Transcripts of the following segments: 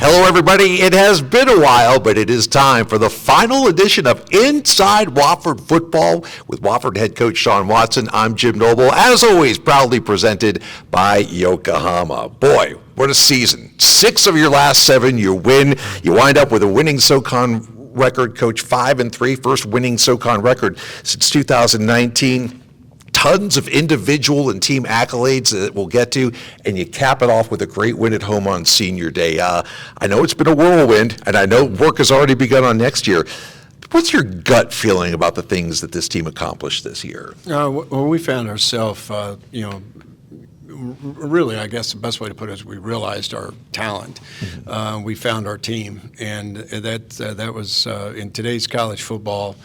Hello, everybody. It has been a while, but it is time for the final edition of Inside Wofford Football with Wofford head coach Sean Watson. I'm Jim Noble, as always, proudly presented by Yokohama. Boy, what a season. 6 of your last 7, you win. You wind up with a winning SoCon record, Coach, 5-3, first winning SoCon record since 2019. Tons of individual and team accolades that we'll get to, and you cap it off with a great win at home on Senior Day. I know it's been a whirlwind, and I know work has already begun on next year. What's your gut feeling about the things that this team accomplished this year? Well, we found ourselves, really, I guess the best way to put it is we realized our talent. We found our team, and that was in today's college football.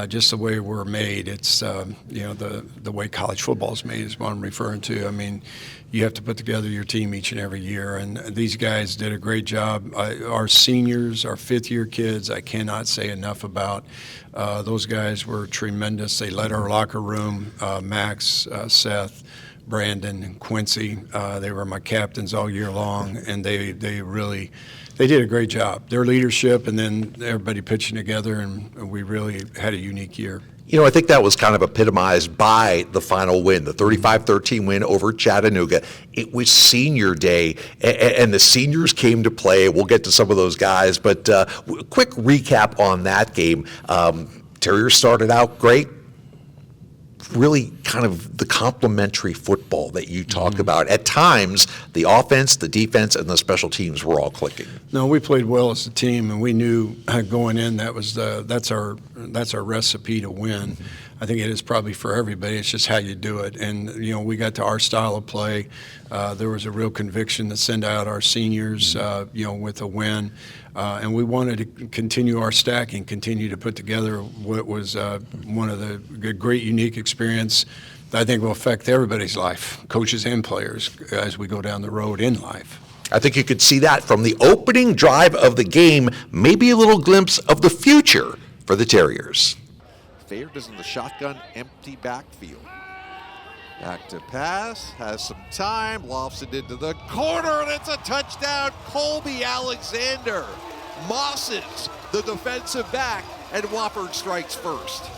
Just the way we're made, it's the way college football is made is what I'm referring to. I mean, you have to put together your team each and every year, and these guys did a great job. Our seniors, our fifth-year kids, I cannot say enough about. Those guys were tremendous. They led our locker room. Max, Seth, Brandon, and Quincy. They were my captains all year long, and they did a great job. Their leadership and then everybody pitching together, and we really had a unique year. You know, I think that was kind of epitomized by the final win, the 35-13 win over Chattanooga. It was Senior Day, and the seniors came to play. We'll get to some of those guys, but quick recap on that game. Terriers started out great. Really kind of the complementary football that you talk about. At times, the offense, the defense, and the special teams were all clicking. No, we played well as a team, and we knew going in that's our recipe to win. I think it is probably for everybody. It's just how you do it. And, we got to our style of play. There was a real conviction to send out our seniors, with a win. And we wanted to continue our stacking, continue to put together what was one of the great, unique experience that I think will affect everybody's life, coaches and players, as we go down the road in life. I think you could see that from the opening drive of the game, maybe a little glimpse of the future for the Terriers. Fayard is in the shotgun, empty backfield. Back to pass, has some time, lofts it into the corner, and it's a touchdown. Colby Alexander mosses the defensive back, and Wofford strikes first.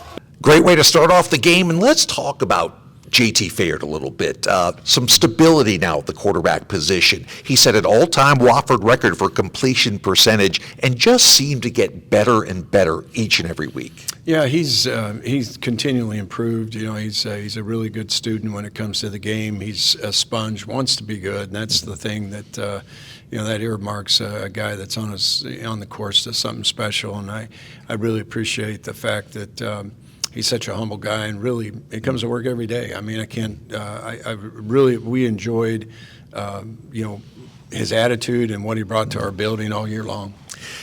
Great way to start off the game, and let's talk about JT Fayard a little bit. Some stability now at the quarterback position. He set an all-time Wofford record for completion percentage and just seemed to get better and better each and every week. Yeah, he's continually improved. He's a really good student when it comes to the game. He's a sponge, wants to be good, and that's the thing that that earmarks a guy that's on the course to something special. And I really appreciate the fact that he's such a humble guy, and really he comes to work every day. I mean, we enjoyed his attitude and what he brought to our building all year long.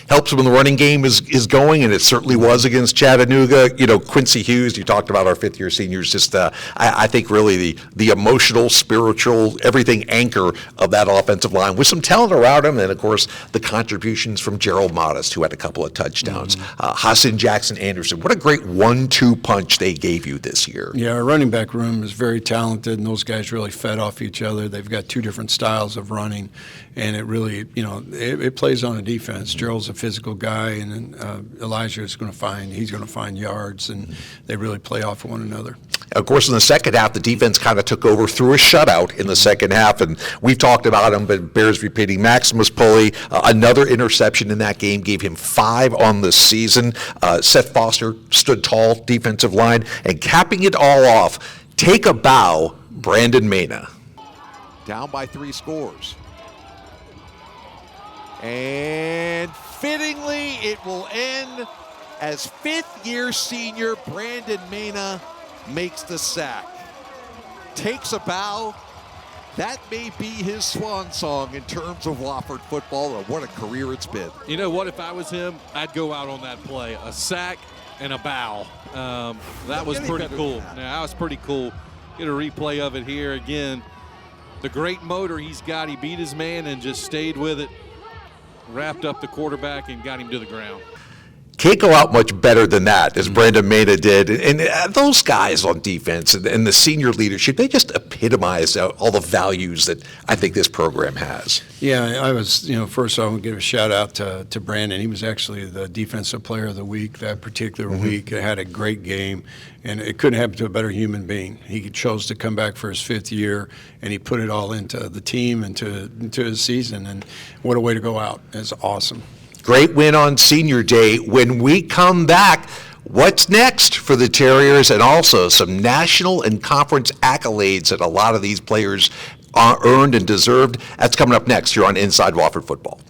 Helps when the running game is going, and it certainly was against Chattanooga. Quincy Hughes, you talked about our fifth-year seniors, just I think really the emotional, spiritual, everything anchor of that offensive line with some talent around him, and of course the contributions from Gerald Modest, who had a couple of touchdowns. Hassan Jackson Anderson, what a great 1-2 punch they gave you this year. Yeah, our running back room is very talented, and those guys really fed off each other. They've got 2 different styles of running, and it really, it plays on a defense. Gerald's a physical guy, and Elijah is going to find yards, and they really play off one another. Of course, in the second half, the defense kind of took over through a shutout in the second half, and we've talked about him, but it bears repeating. Maximus Pulley, another interception in that game, gave him 5 on the season. Seth Foster stood tall, defensive line, and capping it all off, take a bow, Brandon Mena. Down by 3 scores. And fittingly, it will end as fifth-year senior Brandon Mena makes the sack. Takes a bow. That may be his swan song in terms of Wofford football, and what a career it's been. You know what? If I was him, I'd go out on that play. A sack and a bow. That was pretty cool. That was pretty cool. Get a replay of it here again. The great motor he's got. He beat his man and just stayed with it. Wrapped up the quarterback and got him to the ground. can't go out much better than that, as Brandon Mena did. And those guys on defense and the senior leadership, they just epitomize all the values that I think this program has. Yeah, I was, first I want to give a shout out to Brandon. He was actually the defensive player of the week that particular week. He had a great game, and it couldn't happen to a better human being. He chose to come back for his 5th year, and he put it all into the team and into his season. And what a way to go out. It's awesome. Great win on Senior Day. When we come back, what's next for the Terriers, and also some national and conference accolades that a lot of these players earned and deserved. That's coming up next here on Inside Wofford Football.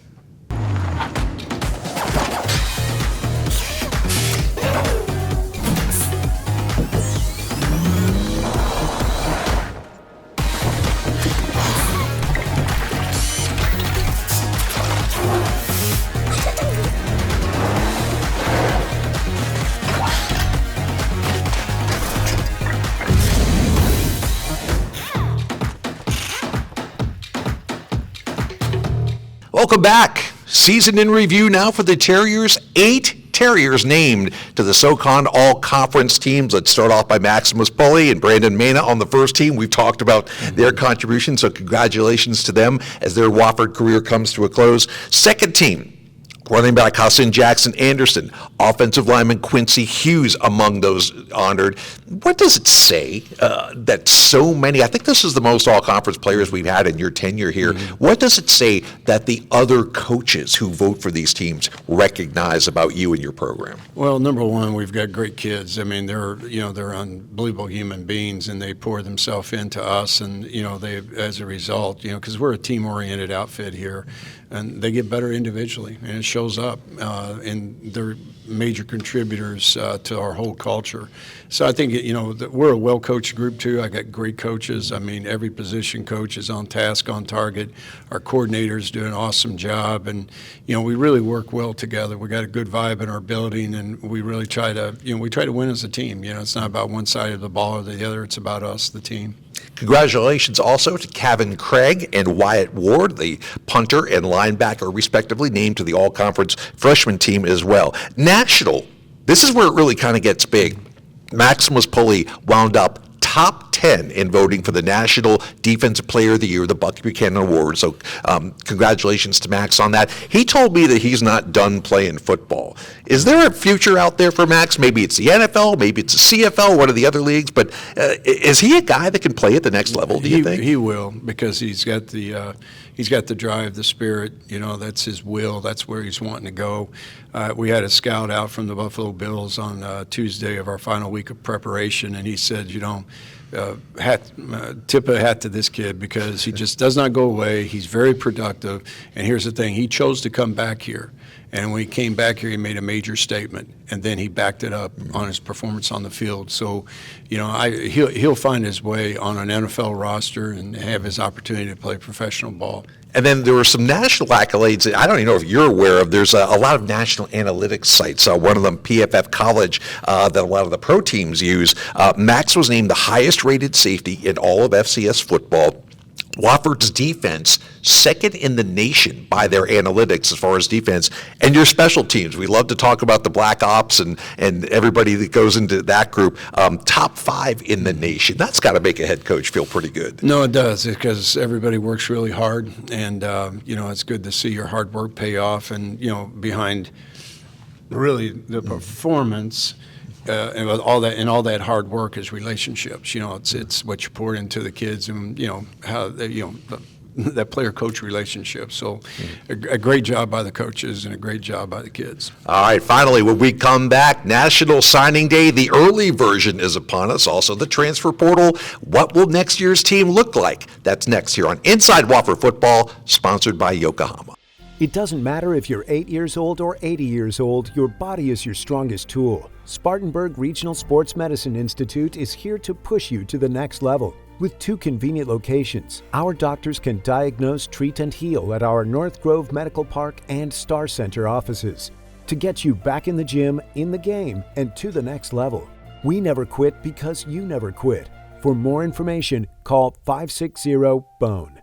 Welcome back. Season in review now for the Terriers. 8 Terriers named to the SoCon All-Conference teams. Let's start off by Maximus Pulley and Brandon Mena on the first team. We've talked about their contribution, so congratulations to them as their Wofford career comes to a close. Second team, running back Hassan Jackson Anderson, offensive lineman Quincy Hughes among those honored. What does it say that so many, I think this is the most all-conference players we've had in your tenure here. What does it say that the other coaches who vote for these teams recognize about you and your program? Well, number one, we've got great kids. I mean, they're unbelievable human beings, and they pour themselves into us, and they, as a result, because we're a team-oriented outfit here, and they get better individually, and it shows up, and they're major contributors to our whole culture. So I think we're a well-coached group too. I got great coaches. I mean, every position coach is on task, on target. Our coordinators do an awesome job, and we really work well together. We got a good vibe in our building, and we really try to win as a team. It's not about one side of the ball or the other. It's about us, the team. Congratulations also to Kevin Craig and Wyatt Ward, the punter and linebacker, respectively, named to the all-conference freshman team as well. National, this is where it really kind of gets big. Maximus Pulley wound up top 10 in voting for the National Defensive Player of the Year, the Bucky Buchanan Award. So congratulations to Max on that. He told me that he's not done playing football. Is there a future out there for Max? Maybe it's the NFL, maybe it's the CFL, one of the other leagues, but is he a guy that can play at the next level, do you think? He will, because he's got the drive, the spirit, that's his will, that's where he's wanting to go. We had a scout out from the Buffalo Bills on Tuesday of our final week of preparation, and he said, tip a hat to this kid, because he just does not go away. He's very productive, and here's the thing, he chose to come back here. And when he came back here, he made a major statement, and then he backed it up on his performance on the field. So, he'll find his way on an NFL roster and have his opportunity to play professional ball. And then there were some national accolades that I don't even know if you're aware of. There's a lot of national analytics sites. One of them, PFF College, that a lot of the pro teams use. Max was named the highest-rated safety in all of FCS football. Wofford's defense, second in the nation by their analytics as far as defense, and your special teams. We love to talk about the Black Ops and everybody that goes into that group. Top 5 in the nation. That's got to make a head coach feel pretty good. No, it does, because everybody works really hard, and it's good to see your hard work pay off, and behind really the performance. And with all that hard work is relationships. It's what you pour into the kids, and how that player-coach relationship. So, a great job by the coaches and a great job by the kids. All right, finally, when we come back, National Signing Day, the early version is upon us. Also, the transfer portal. What will next year's team look like? That's next here on Inside Wofford Football, sponsored by Yokohama. It doesn't matter if you're 8 years old or 80 years old, your body is your strongest tool. Spartanburg Regional Sports Medicine Institute is here to push you to the next level. With 2 convenient locations, our doctors can diagnose, treat, and heal at our North Grove Medical Park and Star Center offices to get you back in the gym, in the game, and to the next level. We never quit because you never quit. For more information, call 560-BONE.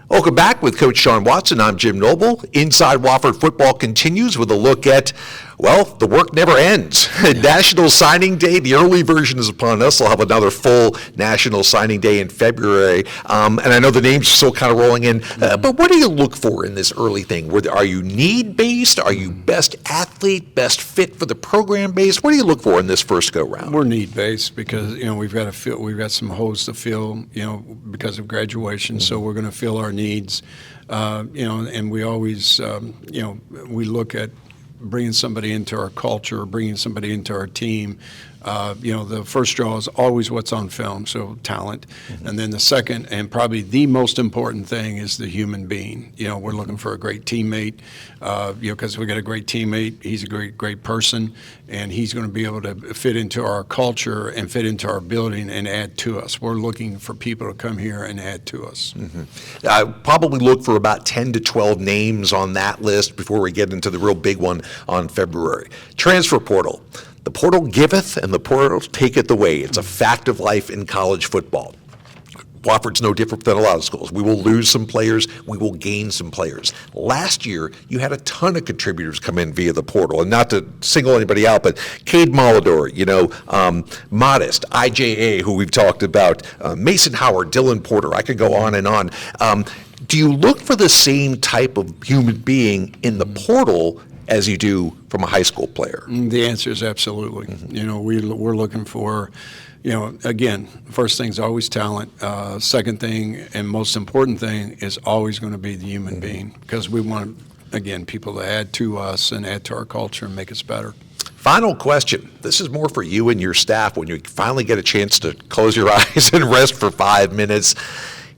Welcome back with Coach Sean Watson. I'm Jim Noble. Inside Wofford Football continues with a look at Well, the work never ends. National Signing Day, the early version is upon us. We'll have another full National Signing Day in February. And I know the names are still kind of rolling in. But what do you look for in this early thing? Are you need-based? Are you best athlete, best fit for the program-based? What do you look for in this first go-round? We're need-based because, we've got some holes to fill, because of graduation. So we're going to fill our needs, and we always, we look at bringing somebody into our culture, bringing somebody into our team. The first draw is always what's on film, so talent. And then the second, and probably the most important thing, is the human being. We're looking for a great teammate, because we got a great teammate. He's a great person, and he's going to be able to fit into our culture and fit into our building and add to us. We're looking for people to come here and add to us. I probably look for about 10 to 12 names on that list before we get into the real big one on February. Transfer portal. The portal giveth and the portal taketh away. It's a fact of life in college football. Wofford's no different than a lot of schools. We will lose some players. We will gain some players. Last year, you had a ton of contributors come in via the portal. And not to single anybody out, but Cade Molidor, Modest, IJA, who we've talked about, Mason Howard, Dylan Porter. I could go on and on. Do you look for the same type of human being in the portal as you do from a high school player? The answer is absolutely. We're looking for, again, first thing's always talent. Second thing and most important thing is always going to be the human being, because we want, again, people to add to us and add to our culture and make us better. Final question. This is more for you and your staff when you finally get a chance to close your eyes and rest for 5 minutes.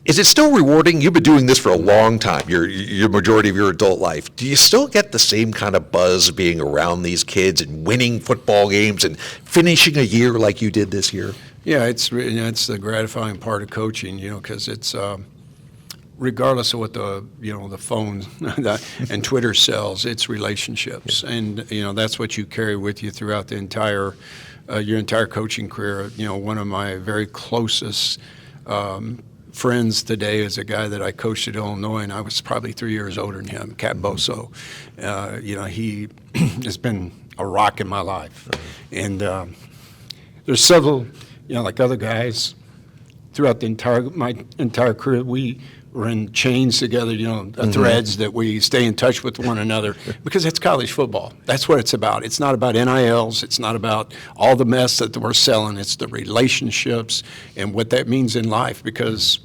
Is it still rewarding? You've been doing this for a long time, your majority of your adult life. Do you still get the same kind of buzz being around these kids and winning football games and finishing a year like you did this year? Yeah, it's the gratifying part of coaching, because it's regardless of what the phone and Twitter sells, it's relationships, and that's what you carry with you throughout the entire your entire coaching career. One of my very closest friends today is a guy that I coached at Illinois, and I was probably 3 years older than him, Cat Boso. He has been a rock in my life. And there's several, like other guys throughout my entire career, we were in chains together, threads that we stay in touch with one another, because it's college football. That's what it's about. It's not about NILs. It's not about all the mess that we're selling. It's the relationships and what that means in life, because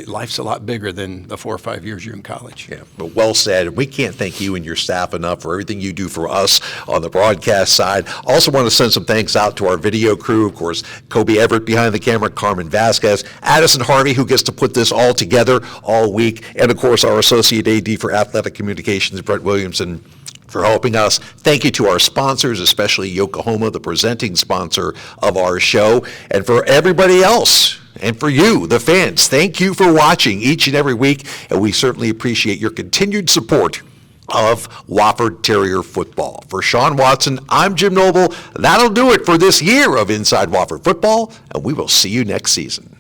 life's a lot bigger than the 4 or 5 years you're in college. Yeah, but well said. We can't thank you and your staff enough for everything you do for us on the broadcast side. Also want to send some thanks out to our video crew, of course, Kobe Everett behind the camera, Carmen Vasquez, Addison Harvey, who gets to put this all together all week, and of course our Associate AD for Athletic Communications, Brett Williamson, for helping us. Thank you to our sponsors, especially Yokohama, the presenting sponsor of our show, and for everybody else. And for you, the fans, thank you for watching each and every week, and we certainly appreciate your continued support of Wofford Terrier football. For Sean Watson, I'm Jim Noble. That'll do it for this year of Inside Wofford Football, and we will see you next season.